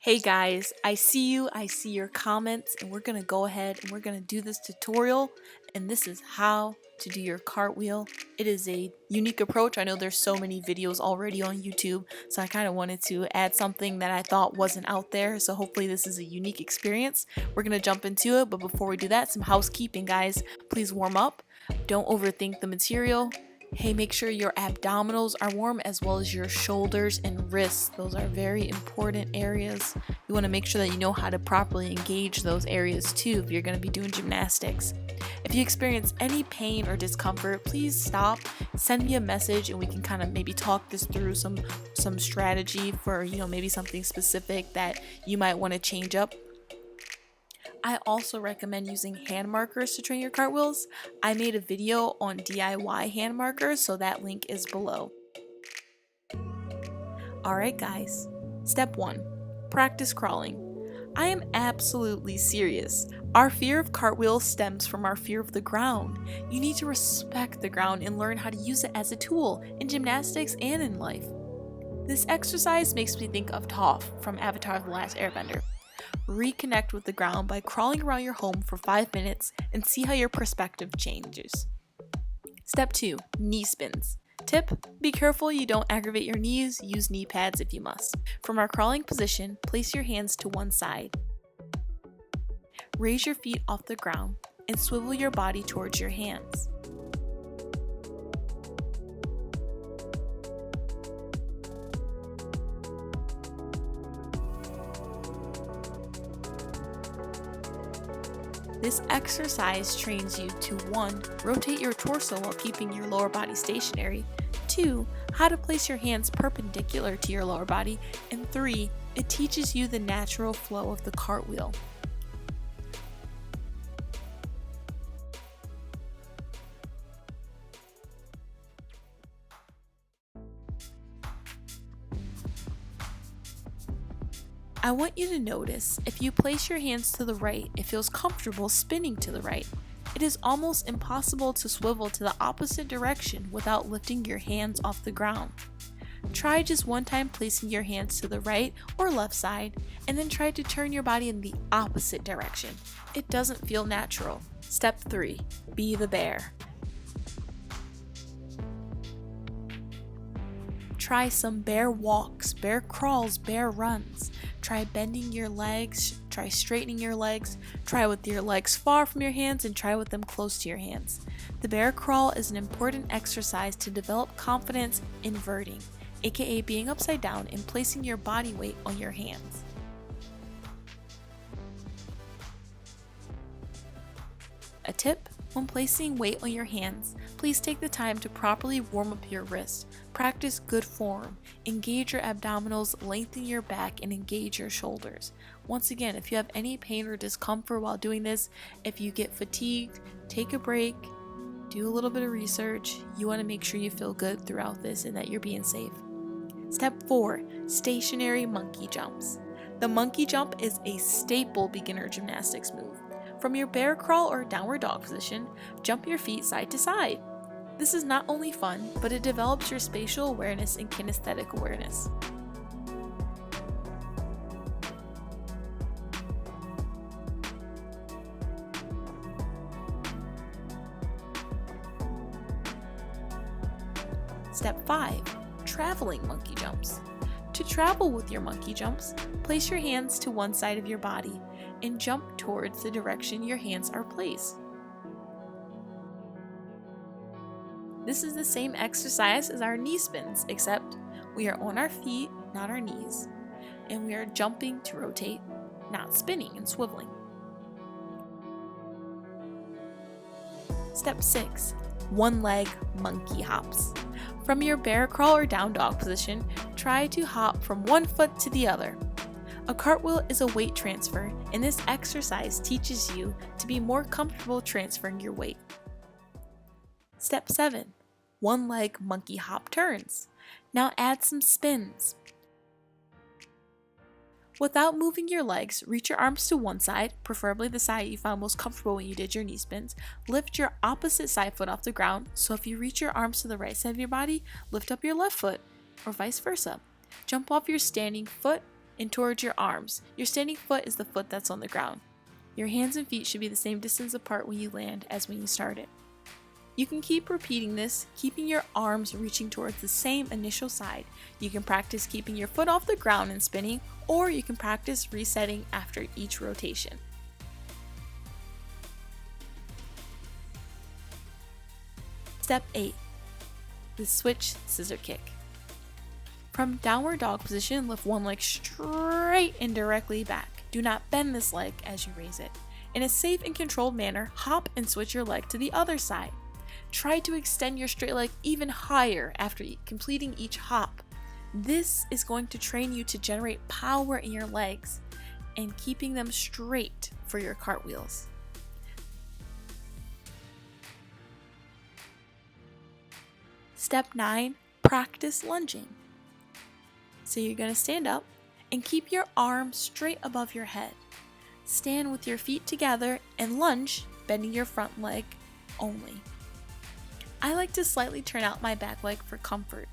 Hey guys, I see you, I see your comments, and we're gonna go ahead and we're gonna do this tutorial, and this is how to do your cartwheel. It is a unique approach. I know there's so many videos already on YouTube, so I kind of wanted to add something that I thought wasn't out there, so hopefully this is a unique experience. We're gonna jump into it, but before we do that, some housekeeping, guys. Please warm up. Don't overthink the material. Hey, make sure your abdominals are warm as well as your shoulders and wrists. Those are very important areas. You want to make sure that you know how to properly engage those areas too if you're going to be doing gymnastics. If you experience any pain or discomfort, please stop, send me a message, and we can kind of maybe talk this through some strategy for, maybe something specific that you might want to change up. I also recommend using hand markers to train your cartwheels. I made a video on DIY hand markers, so that link is below. Alright guys, step 1. Practice crawling. I am absolutely serious. Our fear of cartwheels stems from our fear of the ground. You need to respect the ground and learn how to use it as a tool in gymnastics and in life. This exercise makes me think of Toph from Avatar: The Last Airbender. Reconnect with the ground by crawling around your home for 5 minutes and see how your perspective changes. Step 2. Knee spins. Tip: be careful you don't aggravate your knees, use knee pads if you must. From our crawling position, place your hands to one side. Raise your feet off the ground and swivel your body towards your hands. This exercise trains you to 1. Rotate your torso while keeping your lower body stationary, 2. How to place your hands perpendicular to your lower body, and 3. It teaches you the natural flow of the cartwheel. I want you to notice, if you place your hands to the right, it feels comfortable spinning to the right. It is almost impossible to swivel to the opposite direction without lifting your hands off the ground. Try just one time placing your hands to the right or left side, and then try to turn your body in the opposite direction. It doesn't feel natural. Step 3. Be the bear. Try some bear walks, bear crawls, bear runs. Try bending your legs, try straightening your legs, try with your legs far from your hands, and try with them close to your hands. The bear crawl is an important exercise to develop confidence inverting, aka being upside down and placing your body weight on your hands. A tip: when placing weight on your hands, please take the time to properly warm up your wrists. Practice good form. Engage your abdominals, lengthen your back, and engage your shoulders. Once again, if you have any pain or discomfort while doing this, if you get fatigued, take a break, do a little bit of research. You want to make sure you feel good throughout this and that you're being safe. Step 4. Stationary monkey jumps. The monkey jump is a staple beginner gymnastics move. From your bear crawl or downward dog position, jump your feet side to side. This is not only fun, but it develops your spatial awareness and kinesthetic awareness. Step 5. Traveling monkey jumps. To travel with your monkey jumps, place your hands to one side of your body and jump towards the direction your hands are placed. This is the same exercise as our knee spins, except we are on our feet, not our knees, and we are jumping to rotate, not spinning and swiveling. Step 6. One leg monkey hops. From your bear crawl or down dog position, try to hop from one foot to the other. A cartwheel is a weight transfer, and this exercise teaches you to be more comfortable transferring your weight. Step 7. One leg monkey hop turns. Now add some spins. Without moving your legs, reach your arms to one side, preferably the side you found most comfortable when you did your knee spins. Lift your opposite side foot off the ground, so if you reach your arms to the right side of your body, lift up your left foot, or vice versa. Jump off your standing foot and towards your arms. Your standing foot is the foot that's on the ground. Your hands and feet should be the same distance apart when you land as when you started. You can keep repeating this, keeping your arms reaching towards the same initial side. You can practice keeping your foot off the ground and spinning, or you can practice resetting after each rotation. Step 8. The switch scissor kick. From downward dog position, lift one leg straight and directly back. Do not bend this leg as you raise it. In a safe and controlled manner, hop and switch your leg to the other side. Try to extend your straight leg even higher after completing each hop. This is going to train you to generate power in your legs and keeping them straight for your cartwheels. Step 9, practice lunging. So you're going to stand up and keep your arms straight above your head. Stand with your feet together and lunge, bending your front leg only. I like to slightly turn out my back leg for comfort.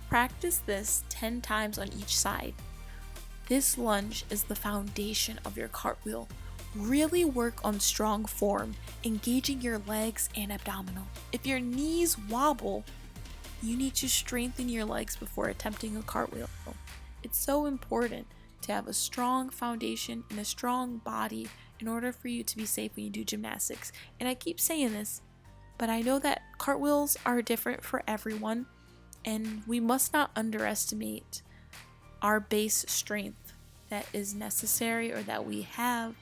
Practice this 10 times on each side. This lunge is the foundation of your cartwheel. Really work on strong form, engaging your legs and abdominal. If your knees wobble, you need to strengthen your legs before attempting a cartwheel. It's so important to have a strong foundation and a strong body in order for you to be safe when you do gymnastics. And I keep saying this, but I know that cartwheels are different for everyone, and we must not underestimate our base strength that is necessary or that we have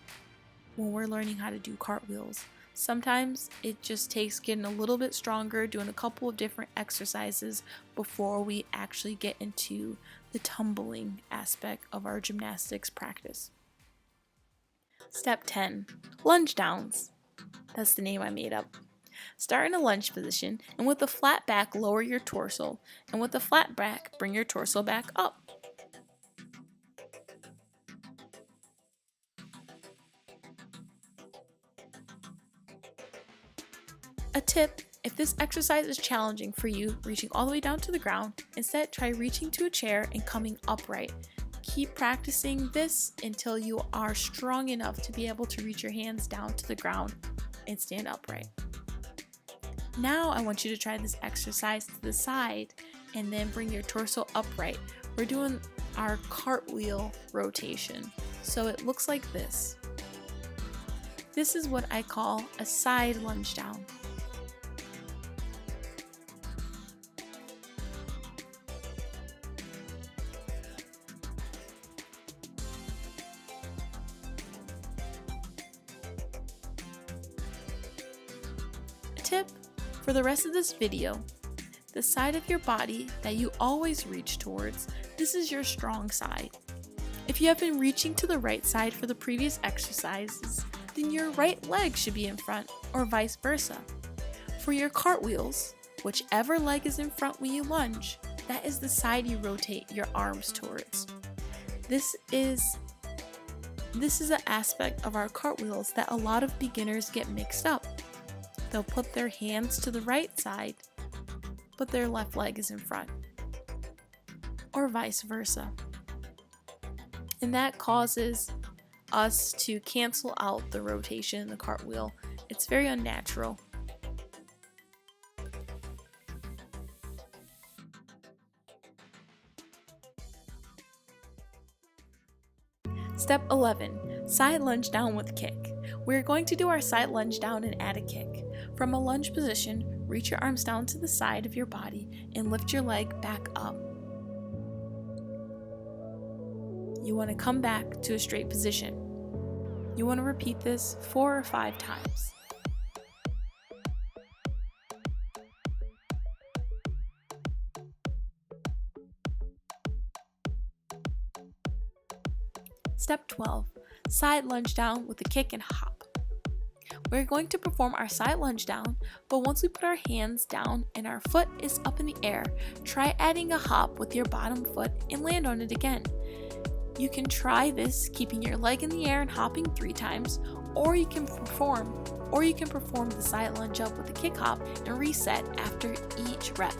when we're learning how to do cartwheels. Sometimes it just takes getting a little bit stronger, doing a couple of different exercises before we actually get into the tumbling aspect of our gymnastics practice. Step 10, lunge downs. That's the name I made up. Start in a lunge position, and with a flat back, lower your torso, and with a flat back, bring your torso back up. A tip, if this exercise is challenging for you, reaching all the way down to the ground, instead try reaching to a chair and coming upright. Keep practicing this until you are strong enough to be able to reach your hands down to the ground and stand upright. Now I want you to try this exercise to the side and then bring your torso upright. We're doing our cartwheel rotation, so it looks like this. This is what I call a side lunge down. Tip for the rest of this video, the side of your body that you always reach towards, this is your strong side. If you have been reaching to the right side for the previous exercises, then your right leg should be in front, or vice versa. For your cartwheels, whichever leg is in front when you lunge, that is the side you rotate your arms towards. This is an aspect of our cartwheels that a lot of beginners get mixed up. They'll put their hands to the right side, but their left leg is in front, or vice versa. And that causes us to cancel out the rotation in the cartwheel. It's very unnatural. Step 11, side lunge down with kick. We're going to do our side lunge down and add a kick. From a lunge position, reach your arms down to the side of your body and lift your leg back up. You want to come back to a straight position. You want to repeat this 4 or 5 times. Step 12, side lunge down with a kick and hop. We're going to perform our side lunge down, but once we put our hands down and our foot is up in the air, try adding a hop with your bottom foot and land on it again. You can try this keeping your leg in the air and hopping 3 times, or you can perform the side lunge up with a kick hop and reset after each rep.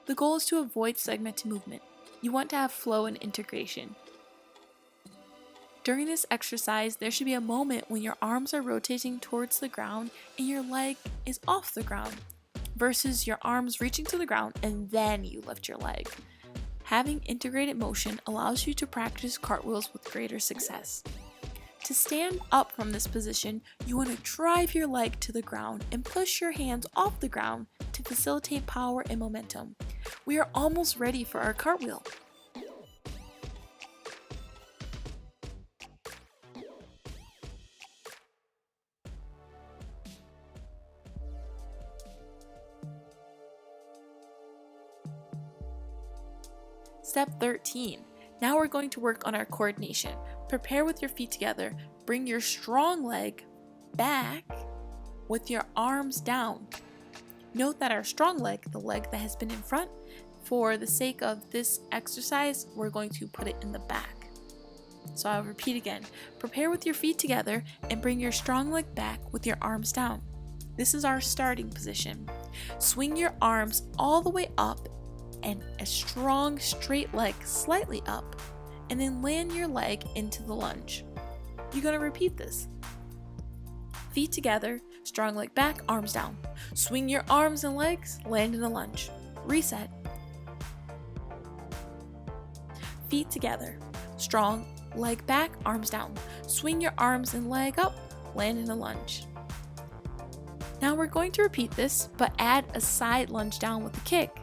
The goal is to avoid segmented movement. You want to have flow and integration. During this exercise, there should be a moment when your arms are rotating towards the ground and your leg is off the ground, versus your arms reaching to the ground and then you lift your leg. Having integrated motion allows you to practice cartwheels with greater success. To stand up from this position, you want to drive your leg to the ground and push your hands off the ground to facilitate power and momentum. We are almost ready for our cartwheel. Step 13. Now we're going to work on our coordination. Prepare with your feet together. Bring your strong leg back with your arms down. Note that our strong leg, the leg that has been in front, for the sake of this exercise, we're going to put it in the back. So I'll repeat again. Prepare with your feet together and bring your strong leg back with your arms down. This is our starting position. Swing your arms all the way up and a strong straight leg slightly up, and then land your leg into the lunge. You're going to repeat this. Feet together, strong leg back, arms down. Swing your arms and legs, land in a lunge. Reset. Feet together, strong leg back, arms down. Swing your arms and leg up, land in a lunge. Now we're going to repeat this, but add a side lunge down with a kick.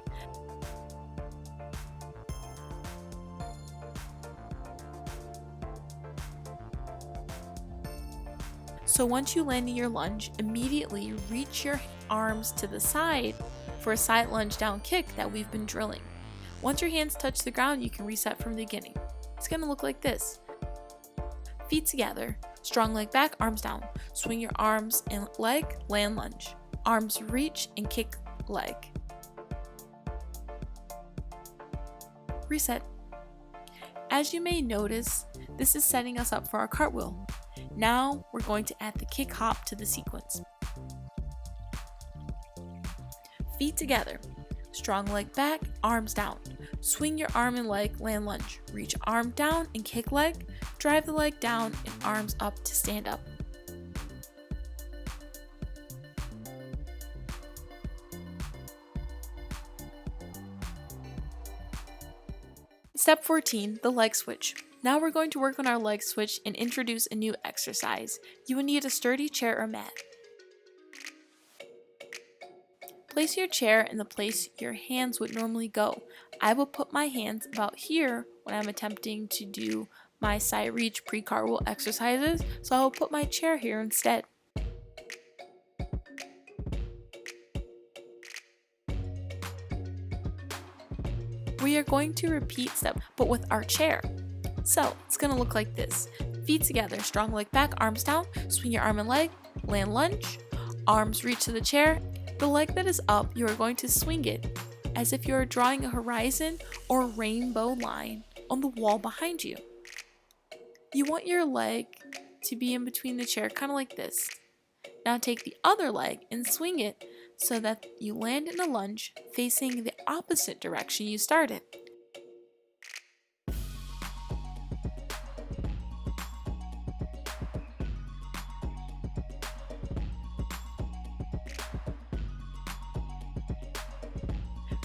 So once you land in your lunge, immediately reach your arms to the side for a side lunge down kick that we've been drilling. Once your hands touch the ground, you can reset from the beginning. It's going to look like this. Feet together, strong leg back, arms down. Swing your arms and leg, land lunge. Arms reach and kick leg. Reset. As you may notice, this is setting us up for our cartwheel. Now we're going to add the kick hop to the sequence. Feet together, strong leg back, arms down. Swing your arm and leg, land lunge. Reach arm down and kick leg. Drive the leg down and arms up to stand up. Step 14, the leg switch. Now we're going to work on our leg switch and introduce a new exercise. You will need a sturdy chair or mat. Place your chair in the place your hands would normally go. I will put my hands about here when I'm attempting to do my side reach pre-cartwheel exercises, so I will put my chair here instead. We are going to repeat step, but with our chair. So it's going to look like this. Feet together, strong leg back, arms down, swing your arm and leg, land lunge, arms reach to the chair. The leg that is up, you are going to swing it as if you are drawing a horizon or rainbow line on the wall behind you. You want your leg to be in between the chair, kind of like this. Now take the other leg and swing it so that you land in a lunge facing the opposite direction you started.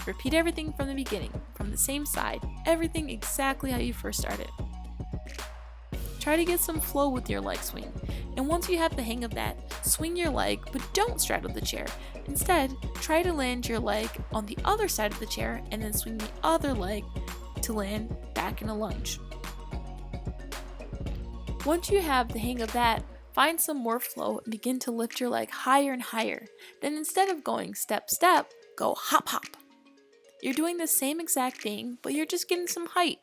Repeat everything from the beginning, from the same side, everything exactly how you first started. Try to get some flow with your leg swing, and once you have the hang of that, swing your leg, but don't straddle the chair. Instead, try to land your leg on the other side of the chair and then swing the other leg to land back in a lunge. Once you have the hang of that, find some more flow and begin to lift your leg higher and higher. Then instead of going step, step, go hop, hop. You're doing the same exact thing, but you're just getting some height.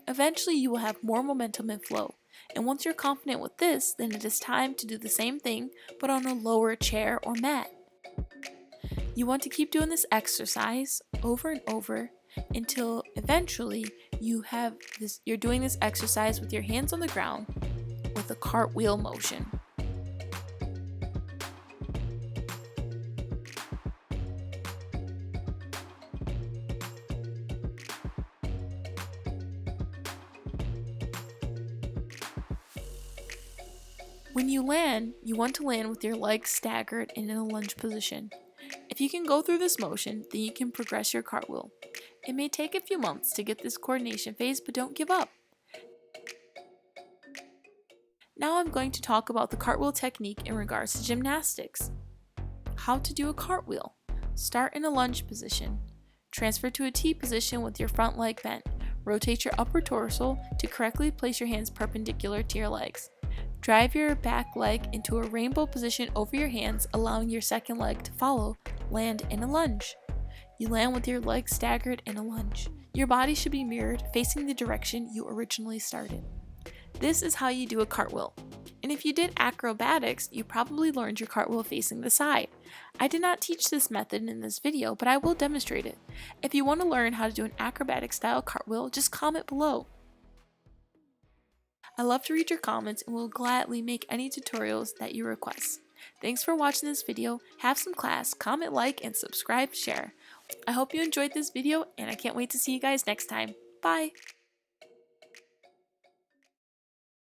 Eventually, you will have more momentum and flow. And once you're confident with this, then it is time to do the same thing, but on a lower chair or mat. You want to keep doing this exercise over and over until eventually you're doing this exercise with your hands on the ground with a cartwheel motion. When you land, you want to land with your legs staggered and in a lunge position. If you can go through this motion, then you can progress your cartwheel. It may take a few months to get this coordination phase, but don't give up. Now I'm going to talk about the cartwheel technique in regards to gymnastics. How to do a cartwheel. Start in a lunge position. Transfer to a T position with your front leg bent. Rotate your upper torso to correctly place your hands perpendicular to your legs. Drive your back leg into a rainbow position over your hands, allowing your second leg to follow. Land in a lunge. You land with your legs staggered in a lunge. Your body should be mirrored, facing the direction you originally started. This is how you do a cartwheel. And if you did acrobatics, you probably learned your cartwheel facing the side. I did not teach this method in this video, but I will demonstrate it. If you want to learn how to do an acrobatic style cartwheel, just comment below. I love to read your comments and will gladly make any tutorials that you request. Thanks for watching this video. Have some class, comment, like, and subscribe, share. I hope you enjoyed this video, and I can't wait to see you guys next time. Bye!